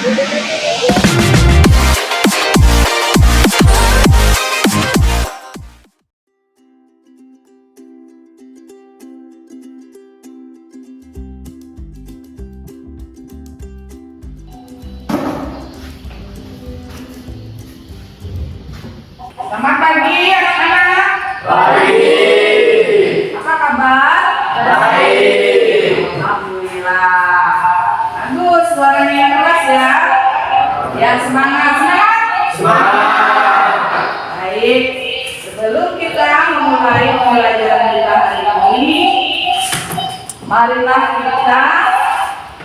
Selamat pagi anak-anak. Baik. Apa kabar? Baik. Alhamdulillah. Bagus, suaranya yang keras ya. Yang semangat, semangat. Semangat. Baik. Sebelum kita memulai pembelajaran kita hari ini, marilah kita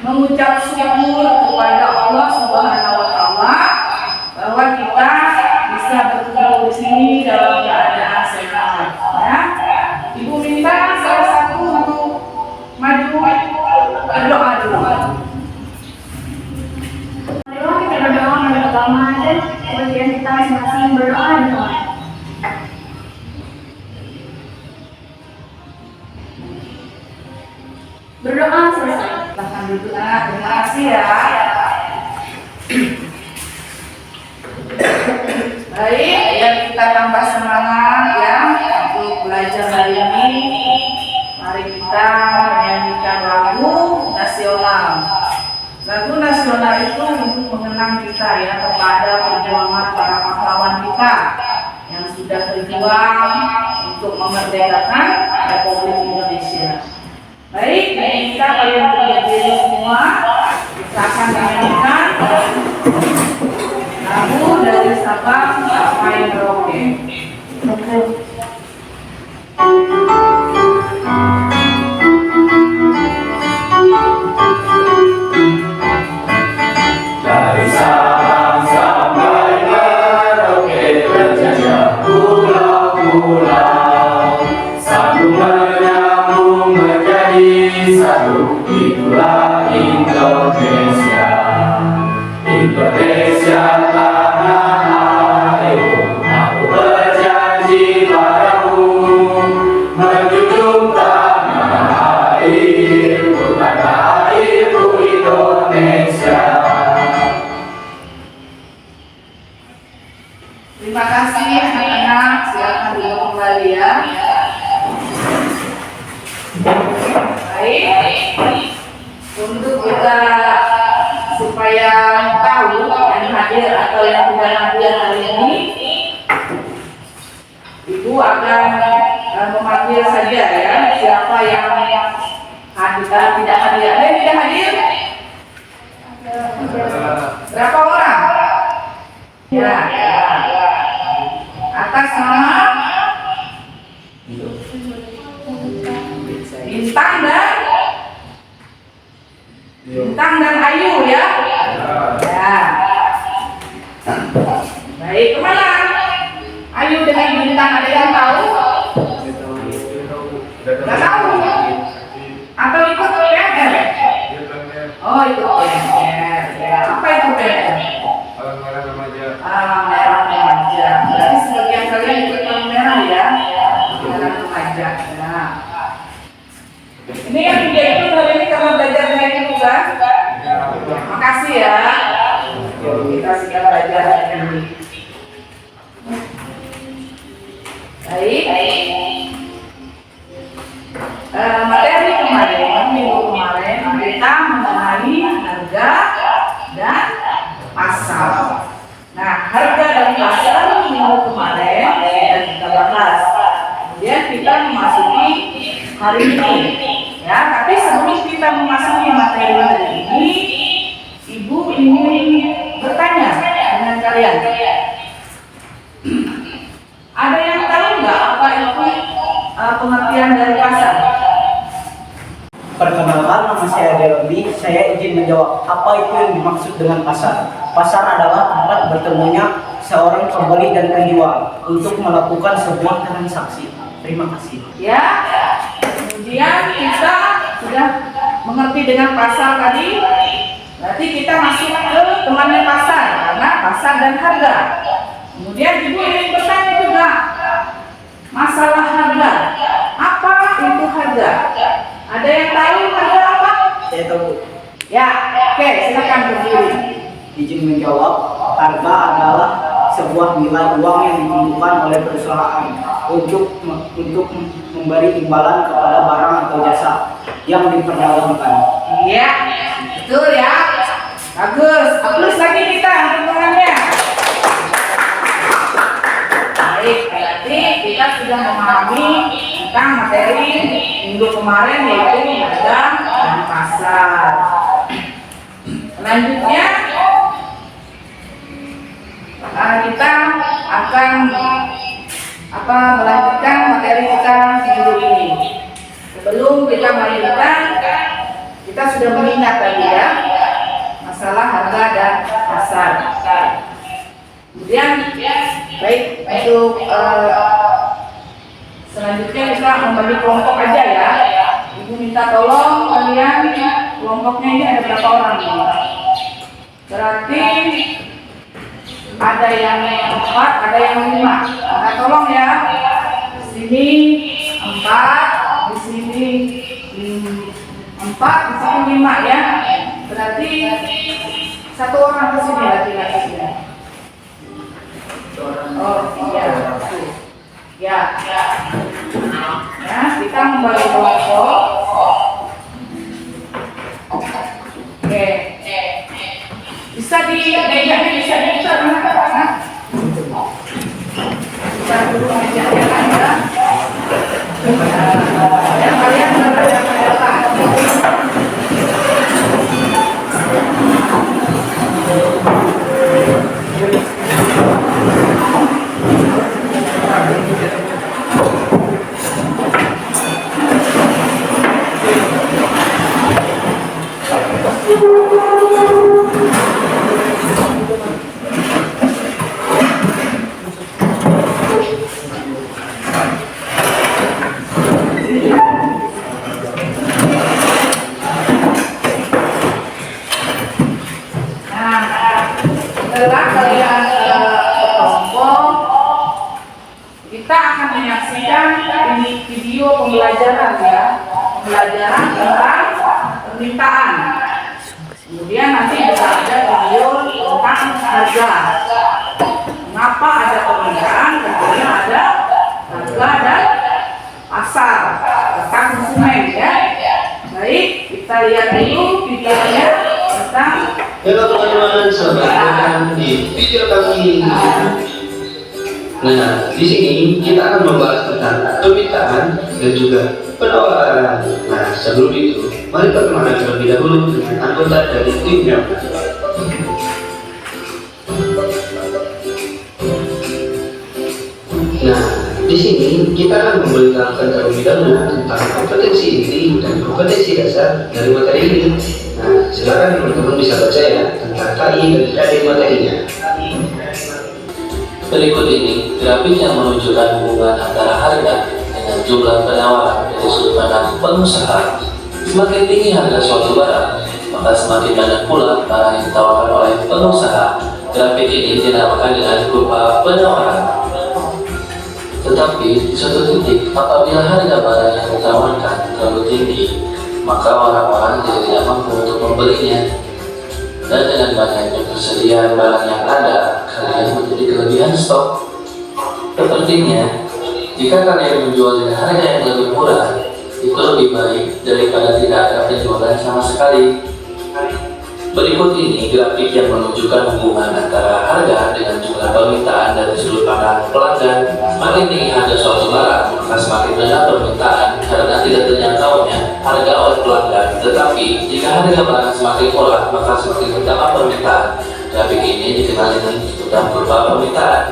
mengucap syukur kepada Allah Subhanahu wa Ta'ala bahwa kita bisa berkumpul di sini dalam keadaan sehat. Ya. Ibu minta salah satu untuk maju berdoa dulu. Marilah kita berdoa pada pertama dan kemudian kita masing-masing berdoa dulu. Berdoa selesai. Silahkan duduk nak, terima kasih ya. Baik, yang kita tambah semangat ya untuk belajar hari ini. Mari kita menyanyikan lagu nasional. Lagu nasional itu untuk mengenang kita ya kepada perjuangan para pahlawan kita yang sudah berjuang untuk memerdekakan Republik Indonesia. Baik, kita kalian berdiri semua. Kita akan menyanyikan lagu dari Sabang sampai Merauke. Dari Sabang sampai Merauke berjajah pulau-pulau, sambung menyambung menjadi satu, itulah Indonesia. Indonesia tanah airku, aku berjanji padamu, menjunjung tanah airku, tanah airku Indonesia. Terima kasih anak-anak, silakan duduk kembali ya. Baik, untuk kita supaya tahu yang hadir atau yang tidak hadir hari ini, Ibu akan memanggil saja ya siapa yang hadir, tidak hadir. Ada yang tidak hadir? Berapa orang? Ya. Atas nama Bintang dan Ayu ya. Ya. Baik, kemana? Ayu dengan Bintang ada yang tahu? Nggak tahu? Atau ikut PNR? Oh, ikut PNR. Ya. Apa itu PNR? Palang Merah Remaja. Palang Merah Remaja. Berarti sebagian kalian ikut Palang Merah ya? Palang Remaja. Nah. Ini yang dia itu hari ini karena belajar dengan ibu kan? Makasih ya. Kita sudah belajar dengan ini. Baik. Materi kemarin, minggu kemarin kita mengenai harga dan pasar. Nah, harga dan pasar minggu kemarin sudah kita bahas. Kemudian kita memasuki hari ini. Ya, tapi sebelum kita memasuki materi hari ini, Ibu ingin bertanya dengan kalian. Ada yang tahu nggak apa itu pengertian dari pasar? Perkenalkan, nama saya Derobi. Saya izin menjawab apa itu yang dimaksud dengan pasar. Pasar adalah tempat bertemunya seorang pembeli dan penjual untuk melakukan sebuah transaksi. Terima kasih. Ya. Kemudian kita sudah mengerti dengan pasar tadi. Berarti kita masuk ke temannya pasar karena pasar dan harga. Kemudian Ibu ingin bertanya juga masalah harga. Apa itu harga? Ada yang tahu harga apa? Saya tahu. Ya, oke, silakan berdiri. izin menjawab, harga adalah sebuah nilai uang yang ditentukan oleh perusahaan untuk memberi imbalan kepada barang atau jasa yang diperdagangkan. Iya, betul ya. Bagus. Terus lagi kita hitungannya. Baik, berarti kita sudah memahami tentang materi minggu kemarin yaitu harga dan pasar. Selanjutnya kita akan melanjutkan materi kita minggu ini. Sebelum kita melanjutkan, kita sudah mengingat tadi ya masalah harga dan pasar. Kemudian baik untuk selanjutnya kita membagi kelompok aja ya. Ibu minta tolong kalian kelompoknya ini ada berapa orang nih? Berarti ada yang 4, ada yang 5. Maka tolong ya. Di sini 4, di sini 4, di sini 5 ya. Berarti 1 orang ke sini laki-laki. Oh iya. Ya. Ya, kita membagi kelompok. Oke. Bisa diajak, bisa mana? Bisa dulu ajaknya kan ya. Ya kalian berapa? Setelah kalian kelompok, kita akan menyaksikan ini video pembelajaran ya, pembelajaran tentang permintaan. Kemudian nanti juga ada video tentang harga. Mengapa ada permintaan? Tentunya ada harga dan pasar tentang konsumen ya. Baik, kita lihat dulu videonya tentang. Halo teman-teman, selamat datang di video kami. Nah, di sini kita akan membahas tentang permintaan dan juga penawaran. Nah, sebelum itu, mari perkenalan terlebih dahulu dengan anggota dari timnya. Nah, di sini kita akan memberitahukan terlebih dahulu tentang kompetensi inti dan kompetensi dasar dari materi ini. Nah, silakan teman-teman bisa baca ya tentang KI dan dari materinya. Berikut ini grafik yang menunjukkan hubungan antara harga dengan jumlah penawaran dari sudut pandang pengusaha. Semakin tinggi harga suatu barang, maka semakin banyak pula barang yang ditawarkan oleh pengusaha. Grafik ini dinamakan dengan kurva penawaran. Tetapi di suatu titik, apabila harga barang yang ditawarkan terlalu tinggi, maka orang-orang jadi tidak mampu untuk membelinya. Dan dengan banyaknya persediaan barang yang ada, kalian menjadi kelebihan stok. Sepertinya, jika kalian menjual dengan harga yang lebih murah, itu lebih baik daripada tidak ada penjualan sama sekali. Berikut ini grafik yang menunjukkan hubungan antara harga dengan jumlah permintaan dari sudut pandang pelanggan. Semakin tinggi harga suatu barang, maka semakin rendah permintaan karena tidak terjangkaunya harga oleh pelanggan. Tetapi jika harga barang semakin murah, maka semakin rendah permintaan. Grafik ini dikenal dengan sebutan kurva permintaan.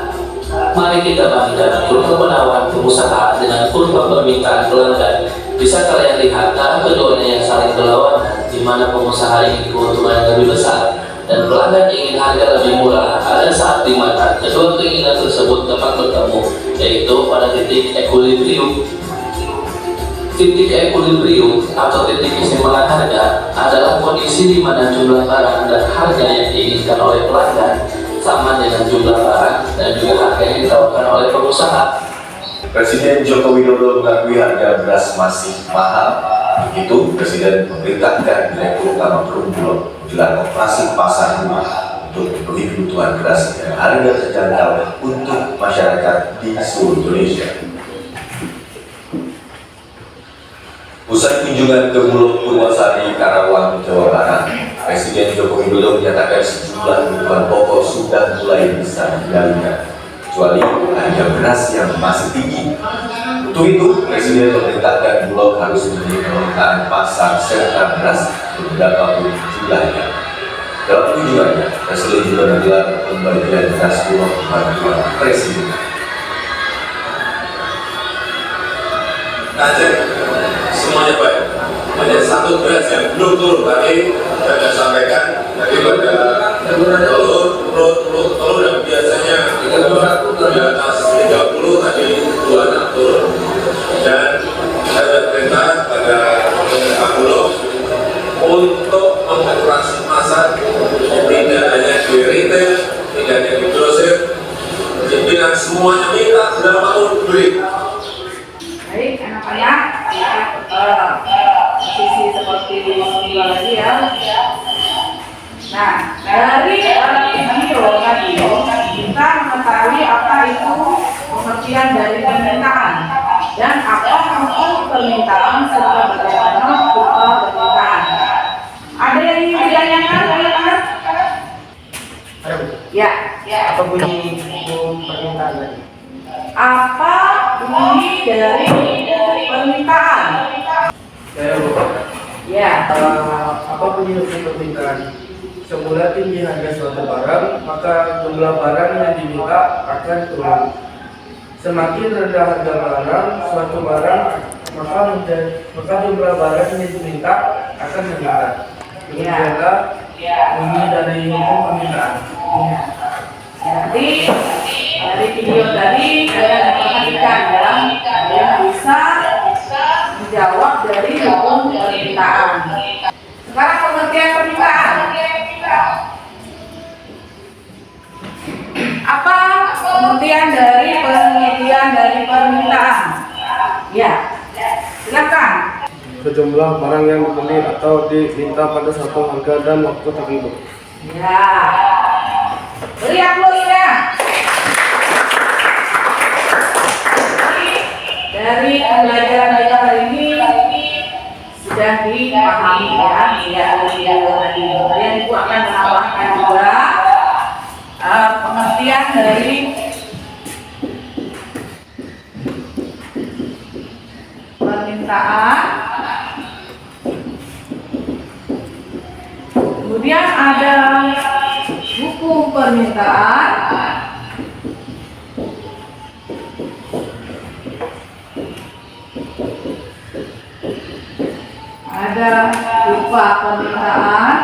Mari kita bandingkan kurva penawaran pengusaha dengan kurva permintaan pelanggan. Bisa kalian lihat arah keduanya yang saling berlawanan, di mana pengusaha ingin keuntungan yang lebih besar dan pelanggan ingin harga lebih murah. Ada saat di mana kedua keinginan tersebut dapat bertemu, yaitu pada titik equilibrium. Titik equilibrium atau titik keseimbangan harga adalah kondisi di mana jumlah barang dan harga yang diinginkan oleh pelanggan sama dengan jumlah barang dan juga harga yang ditawarkan oleh pengusaha. Presiden Joko Widodo mengakui harga beras masih mahal. Begitu, Presiden memerintahkan Direktur Utama Perum Bulog menjelang operasi pasar murah untuk memenuhi kebutuhan beras dengan harga terjangkau untuk masyarakat di seluruh Indonesia. Usai kunjungan ke Bulog Purwasari, Karawang, Jawa Barat, Presiden Joko Widodo menyatakan sejumlah kebutuhan pokok sudah mulai bisa dikendalikan, kecuali harga beras yang masih tinggi. Untuk itu, Presiden memerintahkan Bulog harus menjadi permintaan pasar serta beras beberapa pun jumlahnya. Dalam kunjungannya, Presiden juga menggelar pembagian beras Bulog kepada Presiden. Aceh semuanya baik. Hanya satu beras yang belum turun tadi saya sampaikan tadi pada telur yang biasanya di atas 30 tadi 26 turun, dan saya perintah pada Pak Bulog untuk mengoperasi pasar tidak hanya di retail, tidak hanya di grosir, pimpinan semuanya minta berapapun beli. Baik, anak-anak, sisi seperti dua lagi ya. Nah, dari video tadi kita mengetahui apa itu pengertian dari permintaan dan apa maksud permintaan serta bagaimana rupa permintaan. Ada yang ingin ditanyakan, anak-anak? Ya. Apa bunyi permintaan tadi? Apa bunyi dari permintaan? Saya lupa. Ya. Apa bunyi permintaan? Semula tinggi harga suatu barang, maka jumlah barang yang diminta akan turun. Semakin rendah harga barang, suatu barang, maka jumlah barang yang diminta akan meningkat. Demikianlah bunyi dari hukum permintaan. Jadi dari video tadi kalian perhatikan ya, kalian bisa menjawab dari hukum permintaan. Sekarang pengertian permintaan. Apa pengertian dari permintaan? Ya, silakan. Sejumlah barang yang dibeli atau diminta pada satu harga dan waktu tertentu. Ya, beri aplausnya. Dari pembelajaran kita hari ini sudah dipahami ya, kemudian Ibu akan menambahkan juga pengertian dari permintaan. Kemudian ada hukum permintaan. Ada rupa permintaan.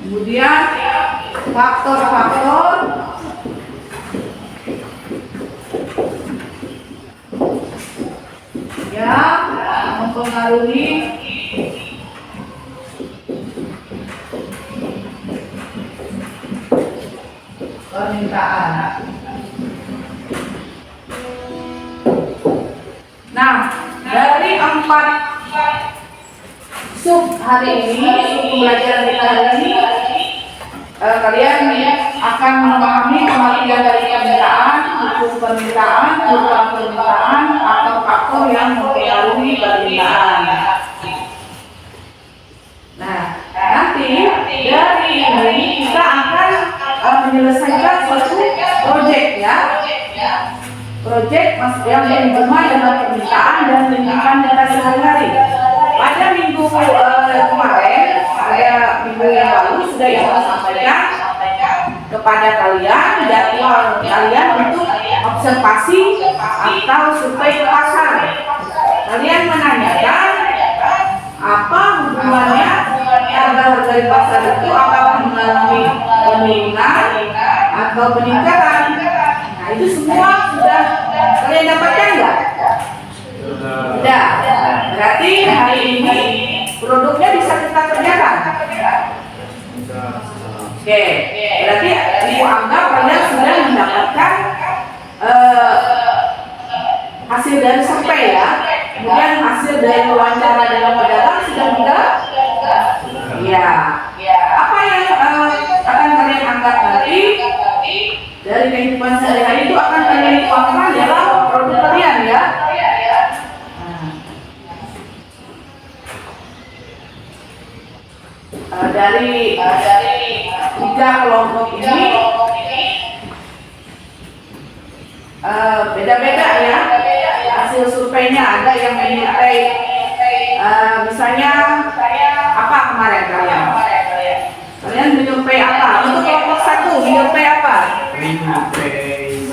Kemudian faktor-faktor yang mempengaruhi permintaan. Nah, dari 4 sub hari ini, sub pembelajaran kita hari ini, kalian akan memahami pengertian dari permintaan, hukum permintaan, rupa permintaan, atau faktor yang mempengaruhi permintaan. Nah, nanti dari ini kita akan menyelesaikan suatu proyek ya. Proyek yang berhubungan dengan permintaan dan lingkungan data sehari-hari. Pada minggu kemarin, pada minggu yang lalu sudah saya sampaikan kepada kalian jadwal kalian untuk observasi atau survei pasar. Kalian menanyakan apa hubungannya harga-harga di pasar itu apakah mengalami penurunan atau peningkatan. Nah, itu semua sudah kalian dapatkan nggak? Sudah. Berarti hari ini produknya bisa kita kerjakan. Oke. Berarti Ibu anggap kalian sudah mendapatkan hasil hasil dari survei ya. Kemudian hasil dari wawancara dengan pedagang sudah enggak? Ya. Apa yang akan kalian anggap nanti dari kehidupan sehari-hari itu akan kalian tuangkan dalam produk kalian ya. Dari tiga kelompok ini beda-beda ya hasil surveinya. Ada yang menyertai misalnya apa kemarin kalian menyertai apa? Untuk kelompok satu menyertai apa?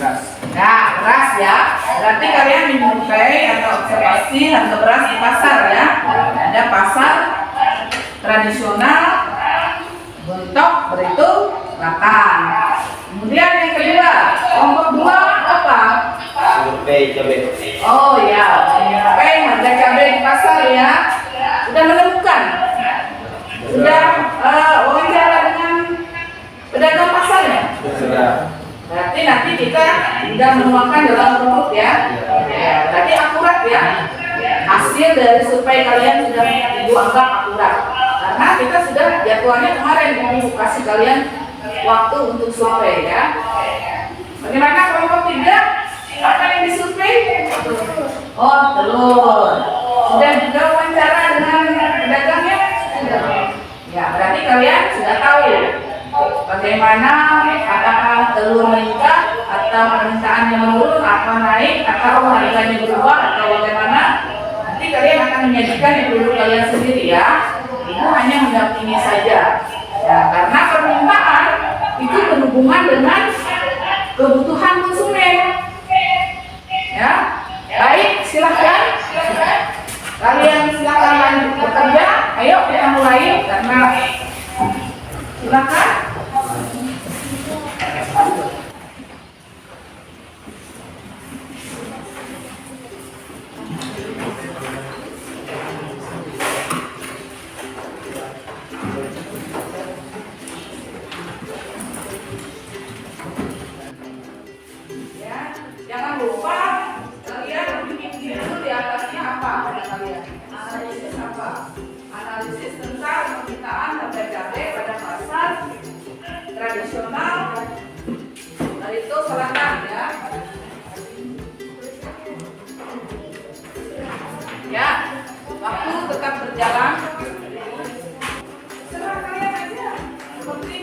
beras. Nah, beras ya. Berarti kalian menyertai atau observasi harga beras di pasar ya. Ada pasar tradisional, bentok, berhitung, makan. Kemudian yang kedua, kelompok dua apa? Survei cabai. Oh ya, survei harga cabai di pasar ya. Sudah menemukan, sudah wawancara dengan pedagang pasarnya. Sudah. Berarti nanti kita sudah menuangkan dalam produk ya. Berarti akurat ya. Hasil dari survei kalian sudah ibu anggap akurat. Karena kita sudah jadwalnya kemarin mau kasih kalian waktu untuk survei ya. Bagaimana kelompok tiga? Apa yang disurvei? Oh, telur. Sudah juga wawancara dengan pedagangnya? Sudah. Ya, berarti kalian sudah tahu bagaimana apakah telur meningkat atau permintaannya menurun, apa naik, atau harganya berubah atau bagaimana. Nanti kalian akan menyajikan yang produk kalian sendiri ya. Ibu hanya mendampingi saja. Ya, karena permintaan itu berhubungan dengan kebutuhan konsumen. Ya, baik, silahkan. Kalian silahkan lanjut bekerja. Ayo kita mulai karena silahkan. Jangan lupa kalian bikin dulu di atasnya apa pada kalian. Analisis apa? Analisis tentang permintaan harga cabai pada pasar tradisional itu selatan ya. Ya, waktu tetap berjalan. Serah kalian aja. Seperti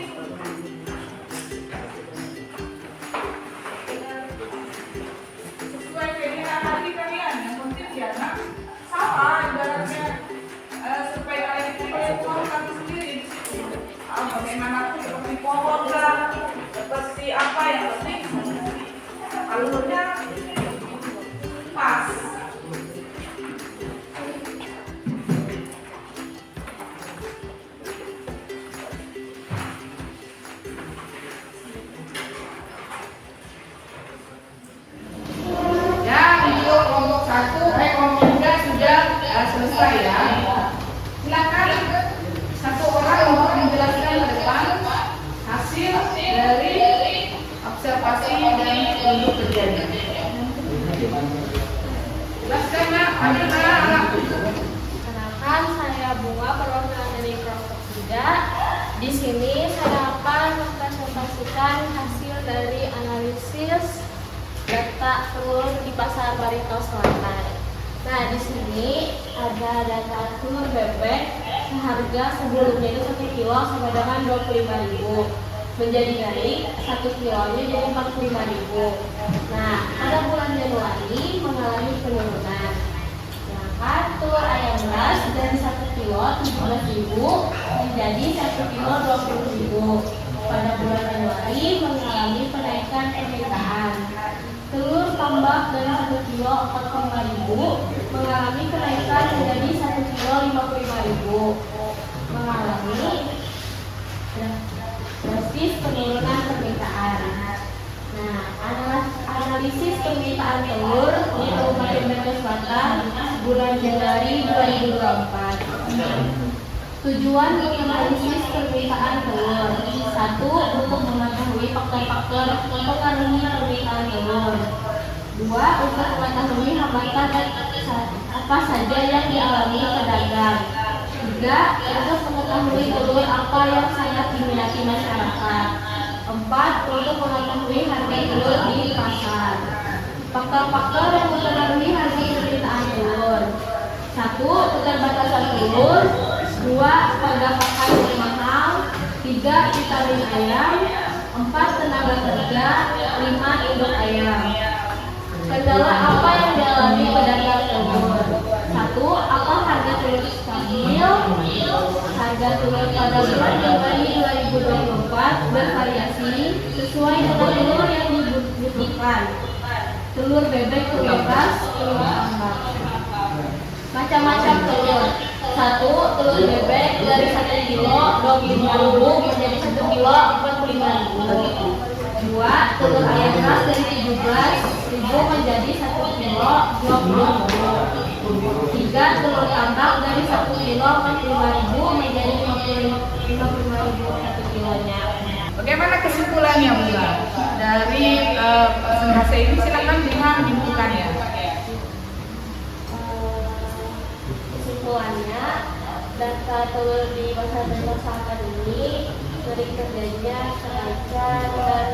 sesuai keinginan hati kalian, yang penting ya nak sama ibaratnya supaya kalian itu punya uang kami sendiri di situ. Bagaimanapun seperti pohon lah, seperti apa yang penting alurnya pas. Kelompok 3 sudah selesai ya. Silakan satu orang untuk menjelaskan ke depan hasil dari observasi dan produk kerjanya. Jelaskan nak, ada anak. Kenalkan, saya Bunga, perwakilan dari kelompok 3. Di sini saya akan mempresentasikan hasil dari analisis data telur di pasar Barito Selatan. Nah, di sini ada data telur bebek seharga sebelumnya itu 1 kilo sama dengan 25.000, menjadi naik 1 kilonya jadi 45.000. Nah, pada bulan Januari mengalami penurunan. Sedangkan telur ayam ras dari 1 kilo 17.000 menjadi 1 kilo 20.000. Pada bulan Januari mengalami penaikan permintaan. Telur tambak dari 1 kilo 45.000 mengalami kenaikan menjadi 1 kilo 55.000, mengalami drastis penurunan permintaan. Nah, analisis permintaan telur di Kabupaten Barito Selatan bulan Januari 2024. Tujuan menganalisis permintaan telur. 1. Untuk mengetahui faktor-faktor mempengaruhi permintaan telur. 2. Dua, untuk mengetahui hambatan apa saja yang dialami pedagang. Tiga, untuk mengetahui telur apa yang sangat diminati masyarakat. Empat, untuk mengetahui harga telur di pasar. Faktor-faktor yang mempengaruhi harga permintaan telur. Satu, keterbatasan telur. Dua, harga pakan yang mahal. Tiga, vitamin ayam. Empat, tenaga kerja. Lima, induk ayam. Kendala apa yang dialami pedagang telur? Satu, apa harga telur stabil? Harga telur pada bulan Januari 2024 bervariasi sesuai dengan telur yang dibutuhkan. Telur bebek terbebas, telur tambak. Macam-macam telur. Satu, telur bebek dari 1 kilo 25.000 menjadi 1 kilo 45.000. Dua, telur ayam ras dari 17.000 menjadi 1 kilo 20.000. Tiga, telur tambak dari 1 kilo 45.000 menjadi 55.000 1 kilonya. Bagaimana kesimpulannya, Bunda? Dari presentasi ini silakan dengan dimbukannya. Kesimpulannya, data telur di pasar masyarakat ini sering terjadinya kenaikan dan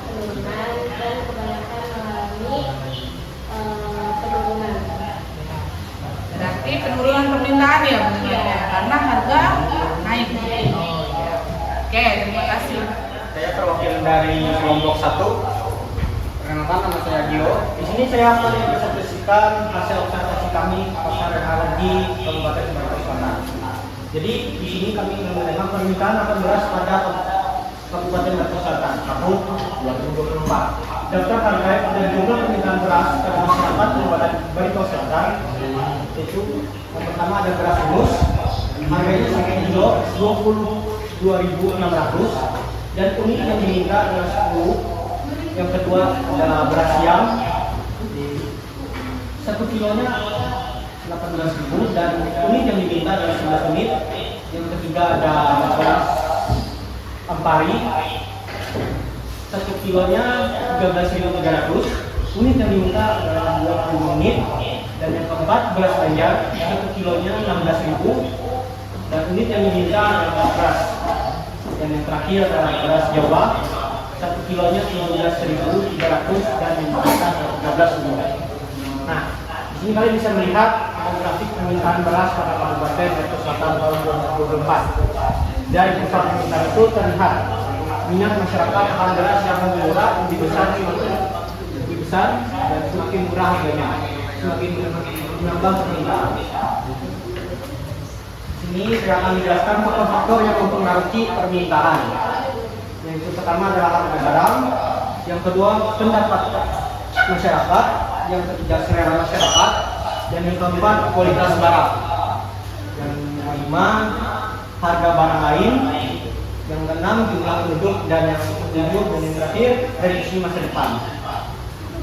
penurunan dan kebanyakan mengalami penurunan. Berarti penurunan permintaan ya, Bunda, ya, karena harga naik. Oke, terima kasih. Saya perwakilan dari kelompok 1. Perkenalkan, nama saya Gio. Di sini saya akan mempresentasikan hasil observasi kami pasar yang ada di Kabupaten Sumatera Selatan. Jadi di sini kami menerima permintaan akan beras pada Kabupaten Sumatera Selatan tahun 2024. Daftar harga dan jumlah permintaan beras ke masyarakat Kabupaten Barito Selatan itu yang pertama ada beras mulus, harganya 1 kilo 22.600 dan unit yang diminta adalah 10. Yang kedua adalah beras siam, 1 kilonya 18.000 dan unit yang diminta adalah 11 unit. Yang ketiga ada beras Ampari, 1 kilonya 13.300, unit yang diminta adalah 20 unit. Dan yang keempat beras Banjar, 1 kilonya 16.000 dan unit yang diminta adalah beras. Dan yang terakhir adalah beras Jawa, 1 kilonya 17.300 dan yang diminta 13 unit. Nah, di sini kalian bisa melihat grafik permintaan beras pada Kabupaten Barito Selatan tahun 2024. Dari pusat permintaan itu terlihat minat masyarakat akan beras yang lebih murah, lebih besar dan semakin murah harganya, semakin menambah permintaan. Ini saya akan menjelaskan faktor-faktor yang mempengaruhi permintaan. Yang pertama adalah harga barang, yang kedua pendapat masyarakat, yang ketiga selera masyarakat, dan yang keempat kualitas barang. Yang kelima harga barang lain, yang keenam jumlah penduduk, dan yang ketujuh dan yang terakhir prediksi masa depan.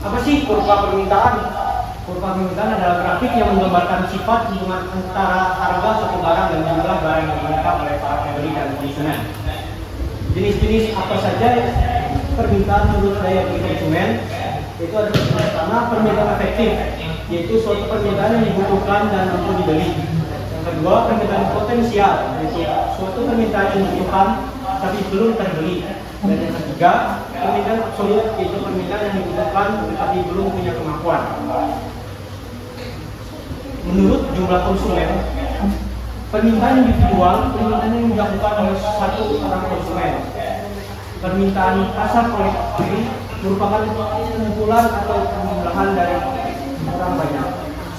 Apa sih kurva permintaan? Kurva permintaan adalah grafik yang menggambarkan sifat hubungan antara harga suatu barang dan jumlah barang yang diminta oleh para pembeli dan konsumen. Jenis-jenis apa saja permintaan menurut daya beli konsumen? Itu adalah pertama permintaan efektif, yaitu suatu permintaan yang dibutuhkan dan mampu dibeli. Yang kedua permintaan potensial, yaitu suatu permintaan yang dibutuhkan tapi belum terbeli. Dan yang ketiga permintaan absolut, yaitu permintaan yang dibutuhkan tapi belum punya kemampuan. Menurut jumlah konsumen, permintaan individual, permintaan yang dilakukan oleh satu orang konsumen. Permintaan pasar kolektif merupakan kumpulan atau penjumlahan dari orang banyak.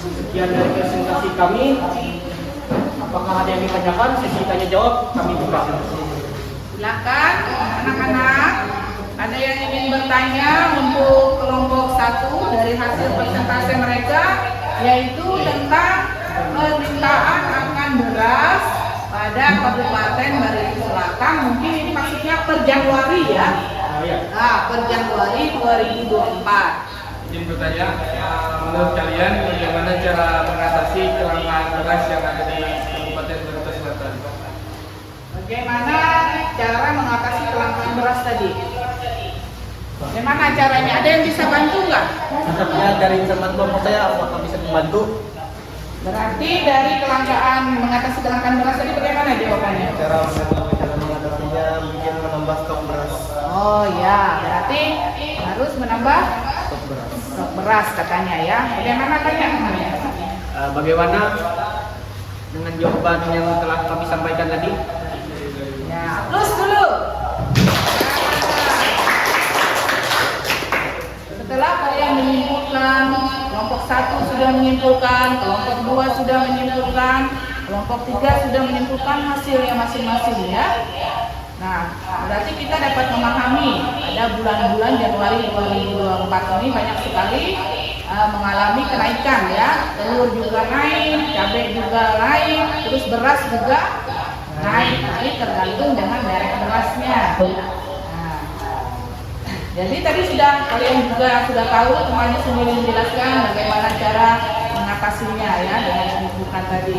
Sekian dari presentasi kami. Apakah ada yang ditanyakan? Sesi tanya jawab kami buka. Silakan anak-anak, ada yang ingin bertanya untuk kelompok 1 dari hasil presentasi mereka, yaitu tentang permintaan akan beras pada Kabupaten Barito Selatan. Mungkin ini maksudnya per Januari ya? Nah, per Januari 2024. Izin bertanya, menurut kalian bagaimana cara mengatasi kelangkaan beras yang ada di Kabupaten Barito Selatan? Bagaimana cara mengatasi kelangkaan beras tadi? Bagaimana caranya? Ada yang bisa bantu nggak? diajarin sama kelompok saya, apakah bisa membantu? Berarti dari kelangkaan, mengatasi kelangkaan beras tadi bagaimana jawabannya? Cara mengatasinya mungkin menambah stok beras. Oh ya, berarti harus menambah Stok beras. stok beras katanya ya. Bagaimana pertanyaannya? Bagaimana dengan jawaban yang telah kami sampaikan tadi? Ya, plus dulu. Setelah kalian menyimpulkan, kelompok 1 sudah menyimpulkan, kelompok 2 sudah menyimpulkan, kelompok 3 sudah menyimpulkan hasilnya masing-masing ya. Nah, berarti kita dapat memahami ada bulan-bulan Januari 2024 ini banyak sekali mengalami kenaikan ya. Telur juga naik, cabai juga naik, terus beras juga naik, tapi tergantung dengan merek berasnya. Nah, jadi tadi kalian juga sudah tahu, temannya sendiri menjelaskan bagaimana cara mengatasinya ya dengan penyimpulkan tadi.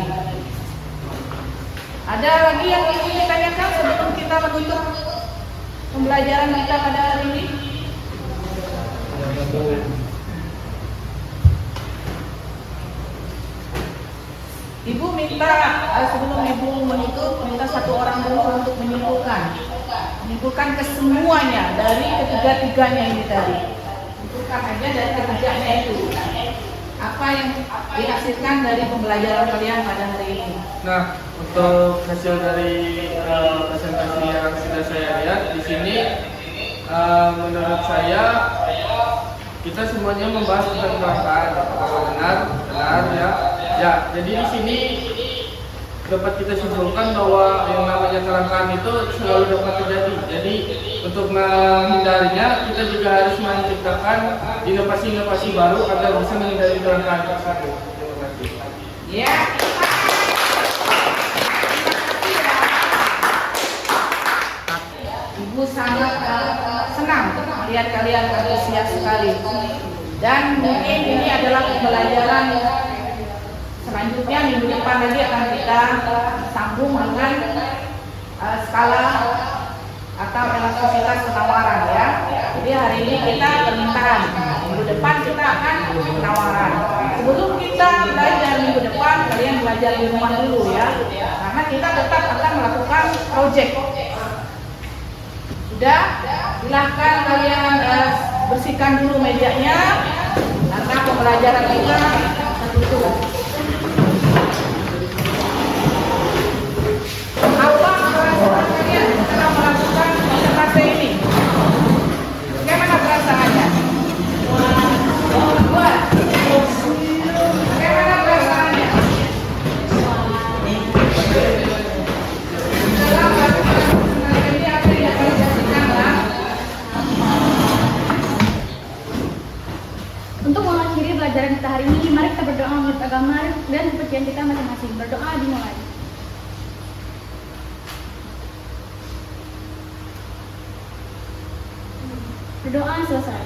Ada lagi yang ingin ditanyakan sebelum kita menutup pembelajaran kita pada hari ini? Ibu minta sebelum ibu menutup, minta satu orang dulu untuk menyimpulkan kesemuanya dari ketiga-tiganya ini tadi. Menyimpulkan aja dari ketiganya itu. Apa yang dihasilkan dari pembelajaran kalian pada hari ini? Nah, untuk hasil dari presentasi yang sudah saya lihat di sini, menurut saya kita semuanya membahas tentang kelangkaan. Apakah benar ya. Ya, jadi di sini dapat kita simpulkan bahwa yang namanya kelangkaan itu selalu dapat terjadi. Jadi untuk menghindarinya kita juga harus menciptakan inovasi-inovasi baru agar bisa menghindari kelangkaan tersebut. Terima kasih. Ya. Ibu sangat senang melihat kalian antusias sekali. Dan mungkin ini adalah pembelajaran selanjutnya minggu depan lagi akan kita sambung dengan skala atau elastisitas penawaran ya. Jadi hari ini kita permintaan, minggu depan kita akan penawaran. Sebelum kita belajar minggu depan, kalian belajar di rumah dulu ya, karena kita tetap akan melakukan project. Sudah, silahkan kalian bersihkan dulu mejanya karena pembelajaran kita tertutup. Apa perasaan kalian setelah melakukan presentasi ini? Bagaimana perasaannya? Buat. Bagaimana perasaannya? Setelah melakukan presentasi ini apa yang kalian saksikan lah? Untuk mengakhiri pelajaran kita hari ini, mari kita berdoa menurut agama dan kepercayaan kita masing-masing. Berdoa dimulai. Berdoa selesai.